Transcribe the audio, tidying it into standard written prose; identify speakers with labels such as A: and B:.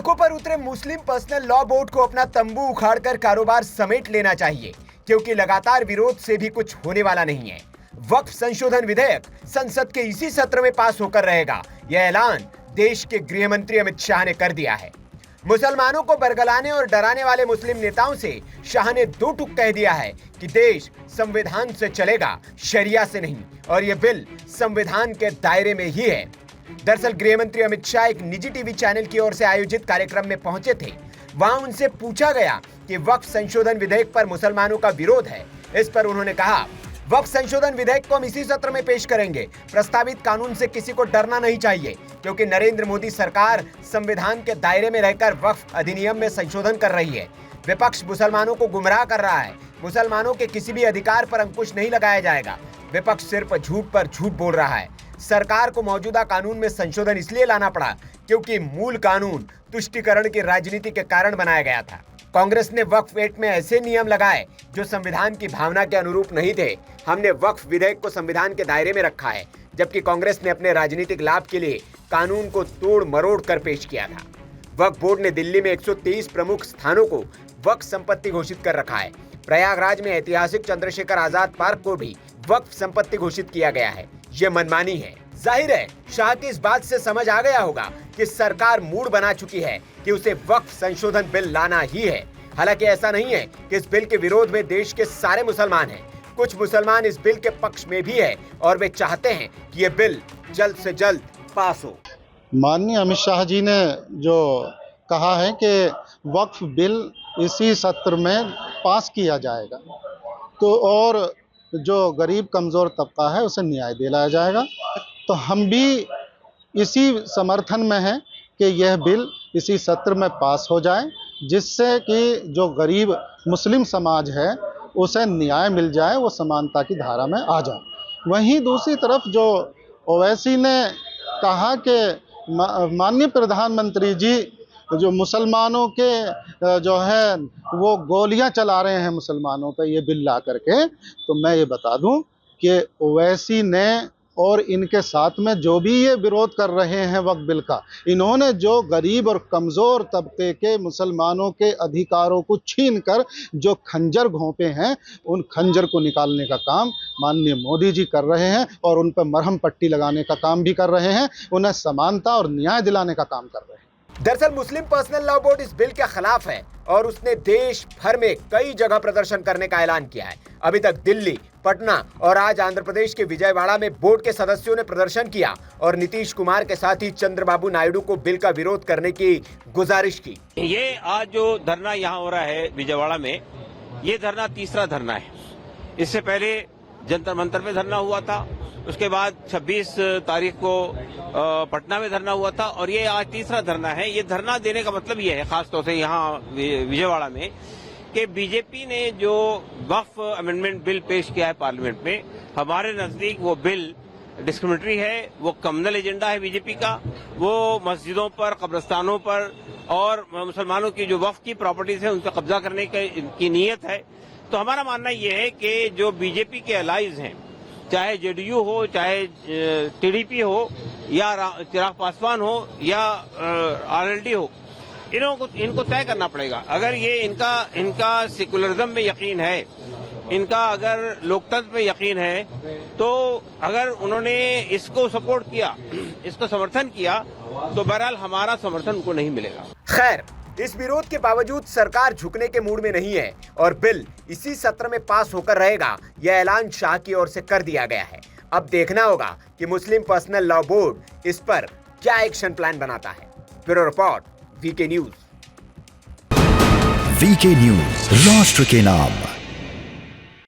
A: सड़कों पर उतरे मुस्लिम पर्सनल लॉ बोर्ड को अपना तंबू उखाड़कर कारोबार समेट लेना चाहिए, क्योंकि लगातार विरोध से भी कुछ होने वाला नहीं है। वक्फ संशोधन विधेयक संसद के इसी सत्र में पास होकर रहेगा, यह ऐलान देश के गृह मंत्री अमित शाह ने कर दिया है। मुसलमानों को बरगलाने और डराने वाले मुस्लिम नेताओं से शाह ने दो टूक कह दिया है कि देश संविधान से चलेगा, शरिया से नहीं, और यह बिल संविधान के दायरे में ही है। दरअसल गृह मंत्री अमित शाह एक निजी टीवी चैनल की ओर से आयोजित कार्यक्रम में पहुंचे थे। वहां उनसे पूछा गया कि वक्फ संशोधन विधेयक पर मुसलमानों का विरोध है। इस पर उन्होंने कहा, वक्फ संशोधन विधेयक को हम इसी सत्र में पेश करेंगे। प्रस्तावित कानून से किसी को डरना नहीं चाहिए, क्योंकि नरेंद्र मोदी सरकार संविधान के दायरे में रहकर वक्फ अधिनियम में संशोधन कर रही है। विपक्ष मुसलमानों को गुमराह कर रहा है। मुसलमानों के किसी भी अधिकार पर अंकुश नहीं लगाया जाएगा। विपक्ष सिर्फ झूठ पर झूठ बोल रहा है। सरकार को मौजूदा कानून में संशोधन इसलिए लाना पड़ा क्योंकि मूल कानून तुष्टीकरण की राजनीति के कारण बनाया गया था। कांग्रेस ने वक्फ एक्ट में ऐसे नियम लगाए जो संविधान की भावना के अनुरूप नहीं थे। हमने वक्फ विधेयक को संविधान के दायरे में रखा है, जबकि कांग्रेस ने अपने राजनीतिक लाभ के लिए कानून को तोड़ मरोड़ कर पेश किया था। वक्फ बोर्ड ने दिल्ली में 123 प्रमुख स्थानों को वक्फ संपत्ति घोषित कर रखा है। प्रयागराज में ऐतिहासिक चंद्रशेखर आजाद पार्क को भी वक्फ संपत्ति घोषित किया गया है। ये मनमानी है। जाहिर है शाह की इस बात से समझ आ गया होगा कि सरकार मूड बना चुकी है कि उसे वक्फ संशोधन बिल लाना ही है। हालांकि ऐसा नहीं है कि इस बिल के विरोध में देश के सारे मुसलमान हैं। कुछ मुसलमान इस बिल के पक्ष में भी है और वे चाहते हैं कि ये बिल जल्द से जल्द पास हो।
B: माननीय अमित शाह जी ने जो कहा है कि वक्फ बिल इसी सत्र में पास किया जाएगा, तो और जो गरीब कमज़ोर तबका है उसे न्याय दिलाया जाएगा, तो हम भी इसी समर्थन में हैं कि यह बिल इसी सत्र में पास हो जाए, जिससे कि जो गरीब मुस्लिम समाज है उसे न्याय मिल जाए, वो समानता की धारा में आ जाए। वहीं दूसरी तरफ जो ओवैसी ने कहा कि माननीय प्रधानमंत्री जी जो मुसलमानों के जो है वो गोलियां चला रहे हैं मुसलमानों पे ये बिल ला करके, तो मैं ये बता दूं कि ओवैसी ने और इनके साथ में जो भी ये विरोध कर रहे हैं वक्फ बिल का, इन्होंने जो गरीब और कमज़ोर तबके के मुसलमानों के अधिकारों को छीनकर जो खंजर घोंपे हैं, उन खंजर को निकालने का काम माननीय मोदी जी कर रहे हैं और उन पर मरहम पट्टी लगाने का काम भी कर रहे हैं, उन्हें समानता और न्याय दिलाने का काम कर रहे हैं।
A: दरअसल मुस्लिम पर्सनल लॉ बोर्ड इस बिल के खिलाफ है और उसने देश भर में कई जगह प्रदर्शन करने का ऐलान किया है। अभी तक दिल्ली, पटना और आज आंध्र प्रदेश के विजयवाड़ा में बोर्ड के सदस्यों ने प्रदर्शन किया और नीतीश कुमार के साथ ही चंद्रबाबू नायडू को बिल का विरोध करने की गुजारिश की।
C: ये आज जो धरना यहाँ हो रहा है विजयवाड़ा में, ये धरना तीसरा धरना है। इससे पहले जंतर मंतर में धरना हुआ था, उसके बाद 26 तारीख को पटना में धरना हुआ था और ये आज तीसरा धरना है। ये धरना देने का मतलब ये है, खासतौर से यहाँ विजयवाड़ा में, कि बीजेपी ने जो वक्फ अमेंडमेंट बिल पेश किया है पार्लियामेंट में, हमारे नजदीक वो बिल डिस्क्रिमिनेटरी है, वो कम्युनल एजेंडा है बीजेपी का। वो मस्जिदों पर, कब्रिस्तानों पर और मुसलमानों की जो वक्फ की प्रॉपर्टीज है उन पर कब्जा करने की नीयत है। तो हमारा मानना ये है कि जो बीजेपी के अलाइज हैं, चाहे जेडीयू हो, चाहे टीडीपी हो, या चिराग पासवान हो, या आरएलडी हो, इनको तय करना पड़ेगा। अगर ये इनका सेकुलरिज्म में यकीन है, इनका अगर लोकतंत्र में यकीन है, तो अगर उन्होंने इसको सपोर्ट किया, इसको समर्थन किया, तो बहरहाल हमारा समर्थन उनको नहीं मिलेगा।
A: खैर, इस विरोध के बावजूद सरकार झुकने के मूड में नहीं है और बिल इसी सत्र में पास होकर रहेगा, यह ऐलान शाह की ओर से कर दिया गया है। अब देखना होगा कि मुस्लिम पर्सनल लॉ बोर्ड इस पर क्या एक्शन प्लान बनाता है। Bureau report, VK news.
D: VK news, राष्ट्र के नाम।